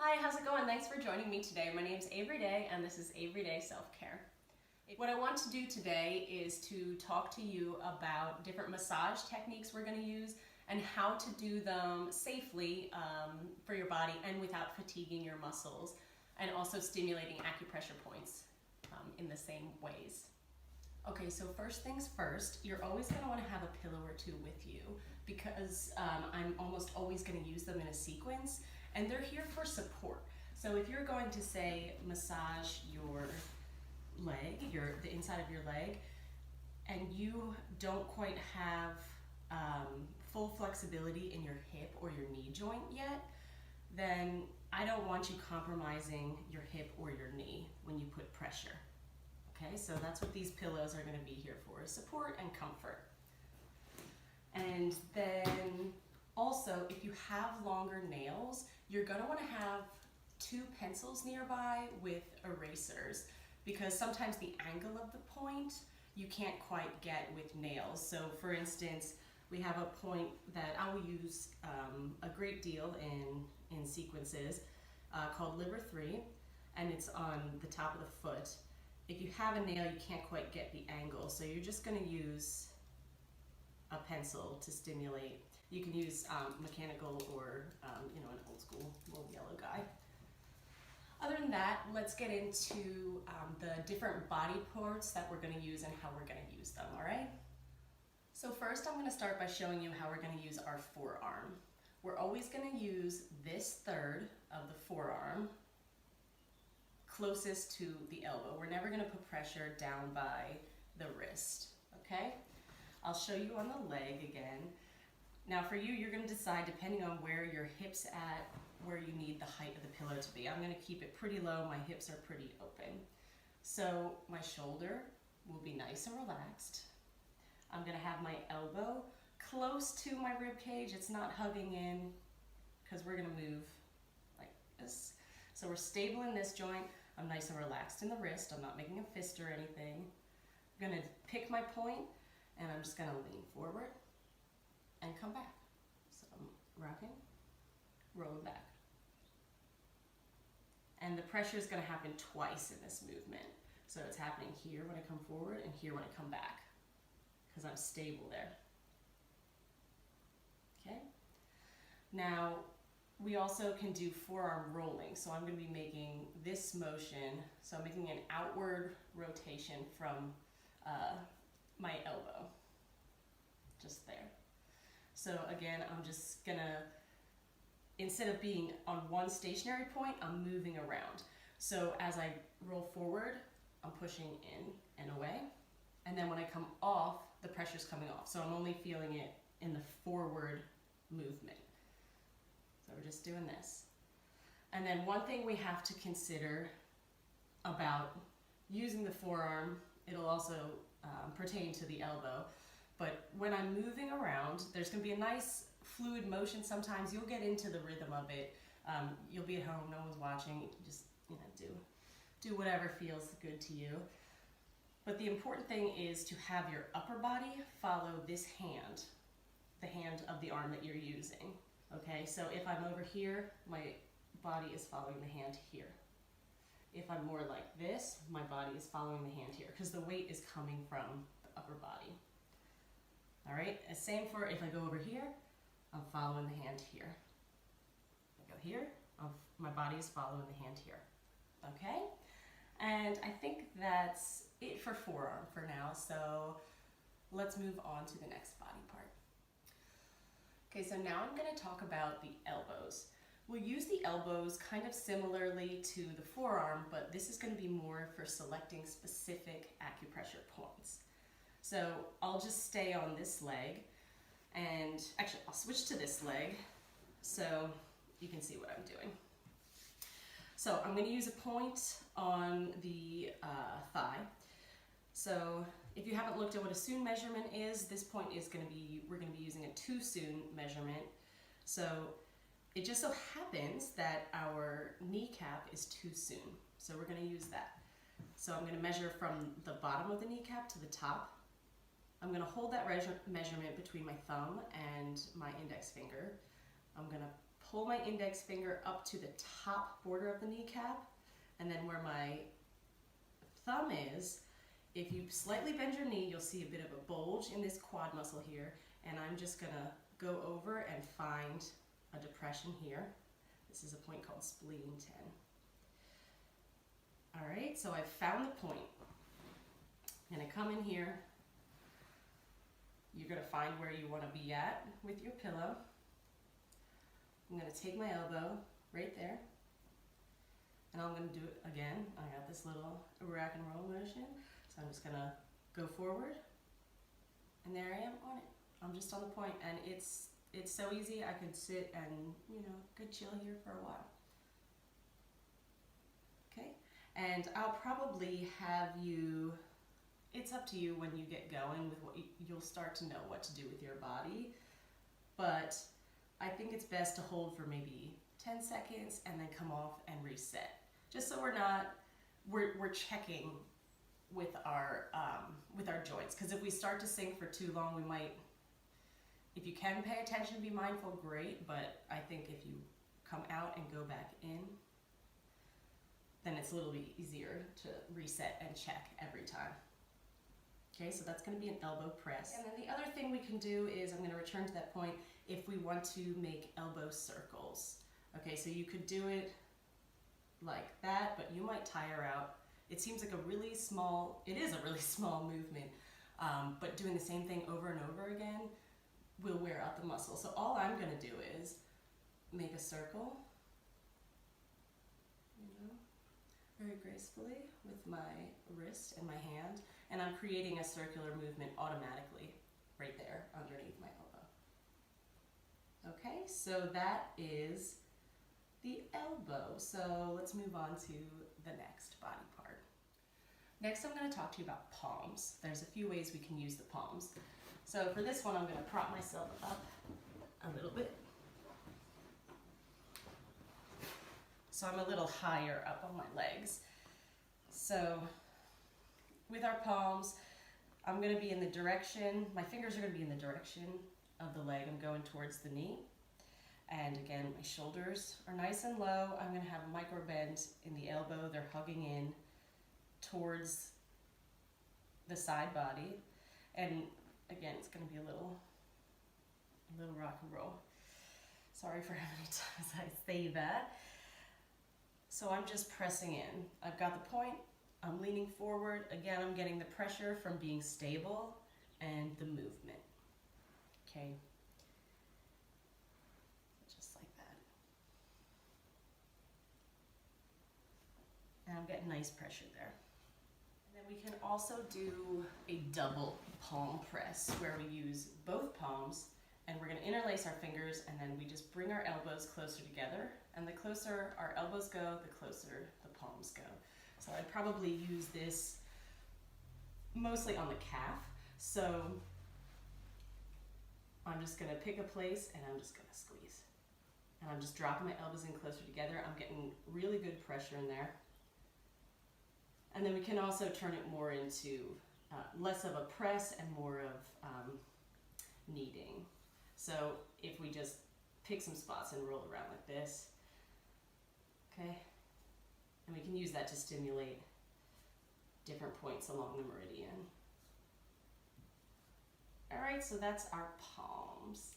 Hi, how's it going? Thanks for joining me today. My name's Avery Day and this is Avery Day Self-Care. What I want to do today is to talk to you about different massage techniques we're going to use and how to do them safely for your body and without fatiguing your muscles, and also stimulating acupressure points in the same ways. Okay, so first things first, you're always going to want to have a pillow or two with you because I'm almost always going to use them in a sequence, and they're here for support. So if you're going to say massage your leg, the inside of your leg, and you don't quite have full flexibility in your hip or your knee joint yet, then I don't want you compromising your hip or your knee when you put pressure. Okay, so that's what these pillows are going to be here for, support and comfort. And then also, if you have longer nails, you're going to want to have 2 pencils nearby with erasers, because sometimes the angle of the point you can't quite get with nails. So for instance, we have a point that I will use a great deal in sequences called Liver 3, and it's on the top of the foot. If you have a nail, you can't quite get the angle, so you're just going to use a pencil to stimulate. You can use mechanical or an old school little yellow guy. Other than that, let's get into the different body parts that we're going to use and how we're going to use them, all right? So first I'm going to start by showing you how we're going to use our forearm. We're always going to use this third of the forearm closest to the elbow. We're never going to put pressure down by the wrist, okay? I'll show you on the leg again. Now for you, you're going to decide, depending on where your hip's at, where you need the height of the pillow to be. I'm going to keep it pretty low. My hips are pretty open. So my shoulder will be nice and relaxed. I'm going to have my elbow close to my rib cage. It's not hugging in because we're going to move like this. So we're stable in this joint. I'm nice and relaxed in the wrist. I'm not making a fist or anything. I'm going to pick my point and I'm just going to lean forward and come back. So I'm rocking, rolling back. And the pressure is going to happen twice in this movement. So it's happening here when I come forward and here when I come back, because I'm stable there. Okay? Now, we also can do forearm rolling. So I'm going to be making this motion. So I'm making an outward rotation from my elbow, just there. So again, I'm just gonna, instead of being on one stationary point, I'm moving around. So as I roll forward, I'm pushing in and away. And then when I come off, the pressure's coming off. So I'm only feeling it in the forward movement. So we're just doing this. And then one thing we have to consider about using the forearm, it'll also pertain to the elbow, but when I'm moving around, there's going to be a nice fluid motion. Sometimes you'll get into the rhythm of it. You'll be at home, no one's watching, just do whatever feels good to you. But the important thing is to have your upper body follow this hand, the hand of the arm that you're using. Okay, so if I'm over here, my body is following the hand here. If I'm more like this, my body is following the hand here, because the weight is coming from the upper body. All right, and same for if I go over here, I'm following the hand here. I go here, my body is following the hand here. Okay, and I think that's it for forearm for now, so let's move on to the next body part. Okay, so now I'm going to talk about the elbows. We'll use the elbows kind of similarly to the forearm, but this is going to be more for selecting specific acupressure points. So I'll just stay on this leg, and actually I'll switch to this leg so you can see what I'm doing. So I'm going to use a point on the thigh. So if you haven't looked at what a soon measurement is, this point is going to be, we're going to be using a 2 soon measurement. So it just so happens that our kneecap is 2 soon. So we're going to use that. So I'm going to measure from the bottom of the kneecap to the top. I'm going to hold that measurement between my thumb and my index finger. I'm going to pull my index finger up to the top border of the kneecap, and then where my thumb is, if you slightly bend your knee, you'll see a bit of a bulge in this quad muscle here, and I'm just gonna go over and find a depression here. This is a point called spleen 10. All right, so I've found the point. I'm gonna come in here. You're gonna find where you wanna be at with your pillow. I'm gonna take my elbow right there, and I'm gonna do it again. I got this little rock and roll motion, so I'm just gonna go forward, and there I am on it. I'm just on the point, and it's so easy. I could sit and, you know, could chill here for a while. Okay, and I'll probably have you, it's up to you when you get going with what you'll start to know what to do with your body, but I think it's best to hold for maybe 10 seconds and then come off and reset, just so we're checking with our joints, because if we start to sink for too long, we might, if you can pay attention, be mindful, great, but I think if you come out and go back in, then it's a little bit easier to reset and check every time. Okay, so that's going to be an elbow press. And then the other thing we can do is, I'm going to return to that point, if we want to make elbow circles. Okay, so you could do it like that, but you might tire out. It seems like a really small, it is a really small movement, but doing the same thing over and over again will wear out the muscle. So all I'm going to do is make a circle, you know, very gracefully with my wrist and my hand, and I'm creating a circular movement automatically right there underneath my elbow. Okay, so that is the elbow. So let's move on to the next body part. Next, I'm going to talk to you about palms. There's a few ways we can use the palms. So for this one, I'm going to prop myself up a little bit. So I'm a little higher up on my legs. So with our palms, I'm going to be in the direction, my fingers are going to be in the direction of the leg. I'm going towards the knee. And again, my shoulders are nice and low. I'm going to have a micro bend in the elbow. They're hugging in towards the side body. And again, it's going to be a little rock and roll. Sorry for how many times I say that. So I'm just pressing in. I've got the point. I'm leaning forward. Again, I'm getting the pressure from being stable and the movement. Okay. Just like that. And I'm getting nice pressure there. And then we can also do a double palm press where we use both palms, and we're going to interlace our fingers, and then we just bring our elbows closer together. And the closer our elbows go, the closer the palms go. So I'd probably use this mostly on the calf. So I'm just going to pick a place and I'm just going to squeeze. And I'm just dropping my elbows in closer together. I'm getting really good pressure in there. And then we can also turn it more into less of a press and more of kneading. So if we just pick some spots and roll around like this, okay? And we can use that to stimulate different points along the meridian. All right, so that's our palms.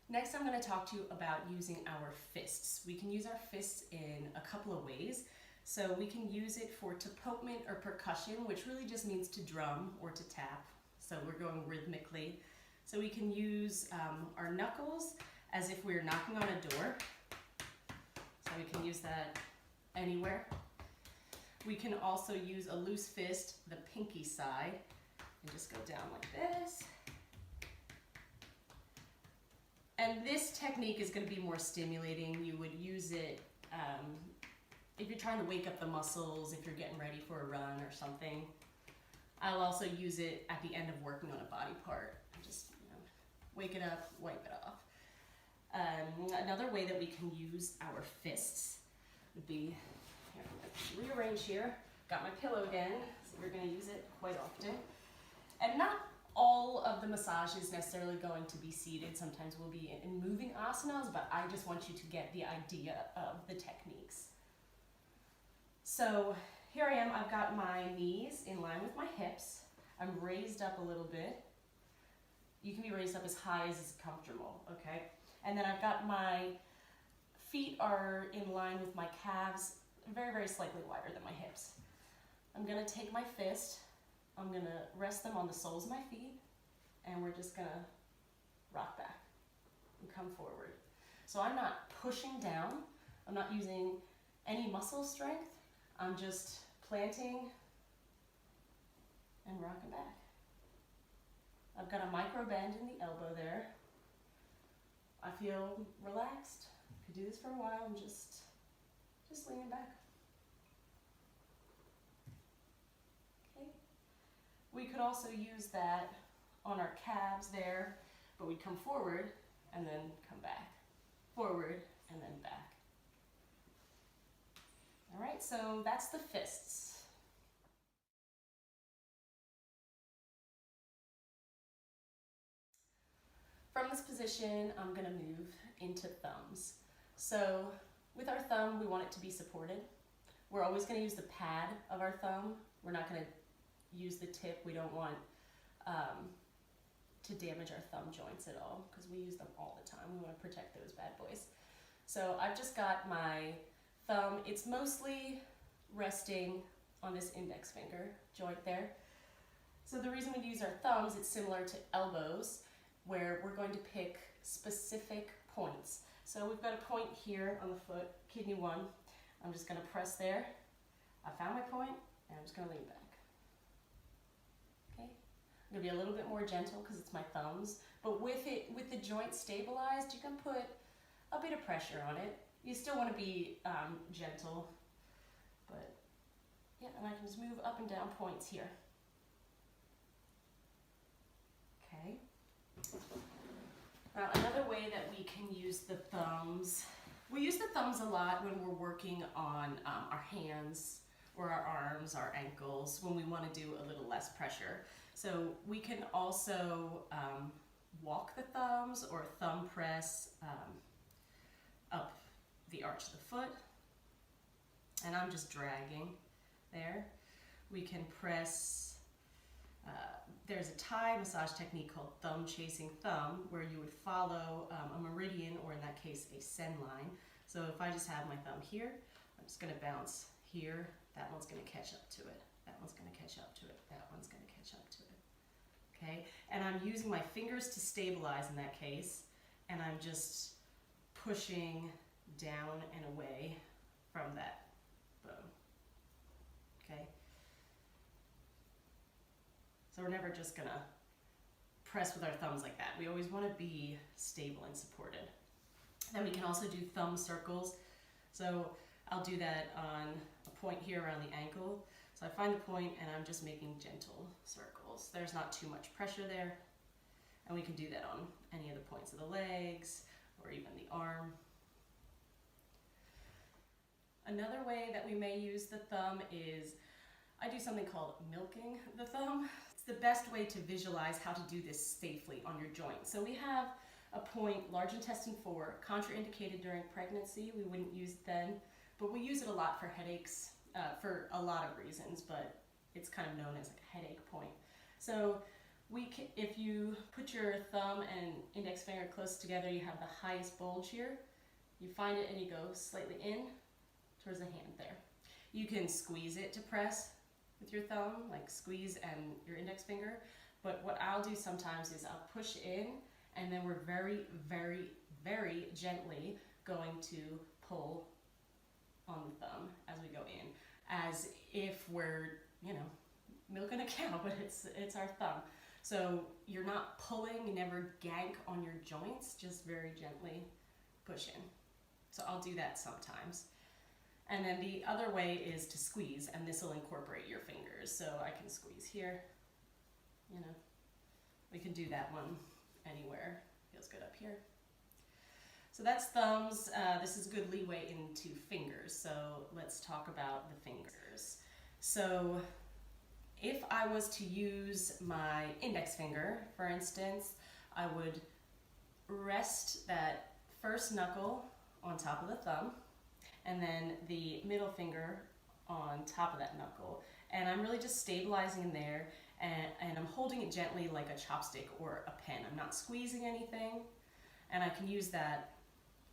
Next, I'm going to talk to you about using our fists. We can use our fists in a couple of ways. So we can use it for tapotement or percussion, which really just means to drum or to tap. So we're going rhythmically. So we can use our knuckles as if we're knocking on a door. So we can use that anywhere. We can also use a loose fist, the pinky side, and just go down like this. And this technique is going to be more stimulating. You would use it if you're trying to wake up the muscles, if you're getting ready for a run or something. I'll also use it at the end of working on a body part. Just, you know, wake it up, wipe it off. Another way that we can use our fists would be, here, I'm going to rearrange here. Got my pillow again, so we're going to use it quite often. And not all of the massage is necessarily going to be seated. Sometimes we'll be in moving asanas, but I just want you to get the idea of the techniques. So here I am, I've got my knees in line with my hips. I'm raised up a little bit. You can be raised up as high as is comfortable, okay? And then I've got my feet are in line with my calves, very, very slightly wider than my hips. I'm gonna take my fist, I'm gonna rest them on the soles of my feet, and we're just gonna rock back and come forward. So I'm not pushing down, I'm not using any muscle strength, I'm just planting and rocking back. I've got a micro bend in the elbow there. I feel relaxed. Could do this for a while. I'm just leaning back. Okay. We could also use that on our calves there, but we'd come forward and then come back. Forward and then back. All right, so that's the fists. From this position, I'm gonna move into thumbs. So with our thumb, we want it to be supported. We're always gonna use the pad of our thumb. We're not gonna use the tip. We don't want to damage our thumb joints at all because we use them all the time. We wanna protect those bad boys. So I've just got my thumb. It's mostly resting on this index finger joint there. So the reason we use our thumbs, it's similar to elbows, where we're going to pick specific points. So we've got a point here on the foot, kidney 1. I'm just gonna press there. I found my point, and I'm just gonna lean back. Okay? I'm gonna be a little bit more gentle because it's my thumbs, but with the joint stabilized, you can put a bit of pressure on it. You still wanna be gentle, but yeah, and I can just move up and down points here. Okay. Now another way that we can use the thumbs, we use the thumbs a lot when we're working on our hands or our arms, our ankles, when we want to do a little less pressure. So we can also walk the thumbs or thumb press up the arch of the foot, and I'm just dragging there. We can press. There's a Thai massage technique called thumb chasing thumb, where you would follow a meridian, or in that case, a send line. So if I just have my thumb here, I'm just gonna bounce here, that one's gonna catch up to it, that one's gonna catch up to it, that one's gonna catch up to it, okay? And I'm using my fingers to stabilize in that case, and I'm just pushing down and away from that bone, okay? So we're never just gonna press with our thumbs like that. We always wanna be stable and supported. Then we can also do thumb circles. So I'll do that on a point here around the ankle. So I find the point and I'm just making gentle circles. There's not too much pressure there. And we can do that on any of the points of the legs or even the arm. Another way that we may use the thumb is, I do something called milking the thumb. It's the best way to visualize how to do this safely on your joint. So we have a point, large intestine 4, contraindicated during pregnancy. We wouldn't use it then, but we use it a lot for headaches, for a lot of reasons, but it's kind of known as like a headache point. So if you put your thumb and index finger close together, you have the highest bulge here. You find it and you go slightly in towards the hand there. You can squeeze it to press with your thumb, like squeeze and your index finger. But what I'll do sometimes is I'll push in, and then we're very, very, very gently going to pull on the thumb as we go in, as if we're, you know, milking a cow, but it's our thumb. So you're not pulling, you never gank on your joints, just very gently push in. So I'll do that sometimes. And then the other way is to squeeze, and this will incorporate your fingers. So I can squeeze here, you know, we can do that one anywhere. Feels good up here. So that's thumbs. This is good leeway into fingers. So let's talk about the fingers. So If I was to use my index finger, for instance, I would rest that first knuckle on top of the thumb and then the middle finger on top of that knuckle. And I'm really just stabilizing there, and I'm holding it gently like a chopstick or a pen. I'm not squeezing anything, and I can use that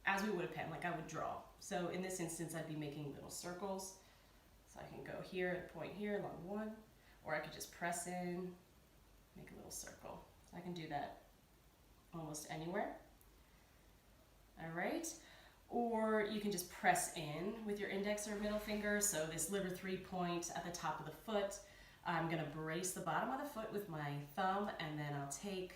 as we would a pen, like I would draw. So in this instance, I'd be making little circles. So I can go here and point here along one, or I could just press in, make a little circle. So I can do that almost anywhere. All right. Or you can just press in with your index or middle finger. So this liver 3 point at the top of the foot, I'm gonna brace the bottom of the foot with my thumb, and then I'll take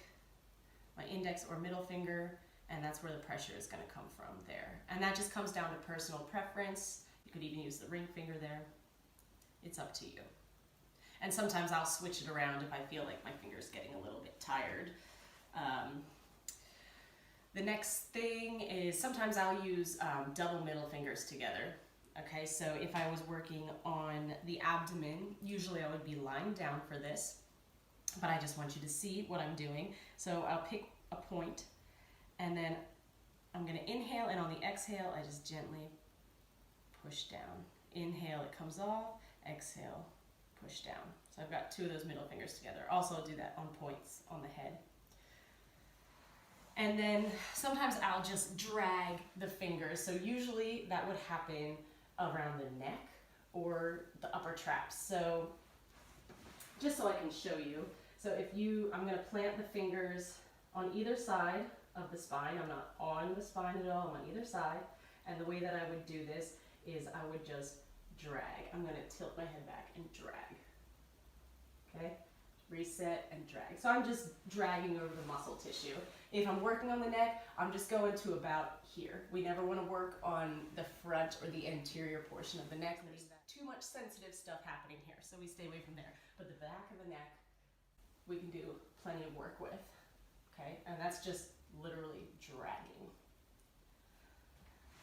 my index or middle finger, and that's where the pressure is gonna come from there. And that just comes down to personal preference. You could even use the ring finger there. It's up to you. And sometimes I'll switch it around if I feel like my finger's getting a little bit tired. The next thing is sometimes I'll use double middle fingers together. Okay, so if I was working on the abdomen, usually I would be lying down for this, but I just want you to see what I'm doing. So I'll pick a point, and then I'm gonna inhale, and on the exhale, I just gently push down. Inhale, it comes off, exhale, push down. So I've got two of those middle fingers together. Also I'll do that on points on the head. And then sometimes I'll just drag the fingers. So usually that would happen around the neck or the upper traps. So just so I can show you. So I'm gonna plant the fingers on either side of the spine. I'm not on the spine at all, I'm on either side. And the way that I would do this is I would just drag. I'm gonna tilt my head back and drag. Okay? Reset and drag. So I'm just dragging over the muscle tissue. If I'm working on the neck, I'm just going to about here. We never want to work on the front or the anterior portion of the neck. There's too much sensitive stuff happening here, so we stay away from there. But the back of the neck, we can do plenty of work with. Okay, and that's just literally dragging.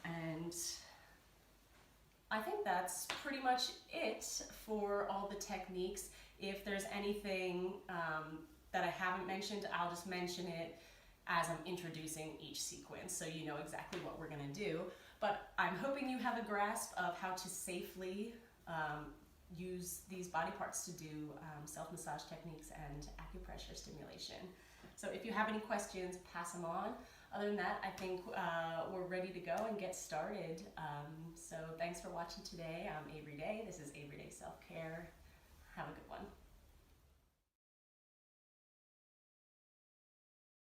And I think that's pretty much it for all the techniques. If there's anything that I haven't mentioned, I'll just mention it as I'm introducing each sequence, so you know exactly what we're gonna do. But I'm hoping you have a grasp of how to safely use these body parts to do self-massage techniques and acupressure stimulation. So if you have any questions, pass them on. Other than that, I think we're ready to go and get started. So thanks for watching today. I'm Avery Day. This is Avery Day Self-Care. Have a good one.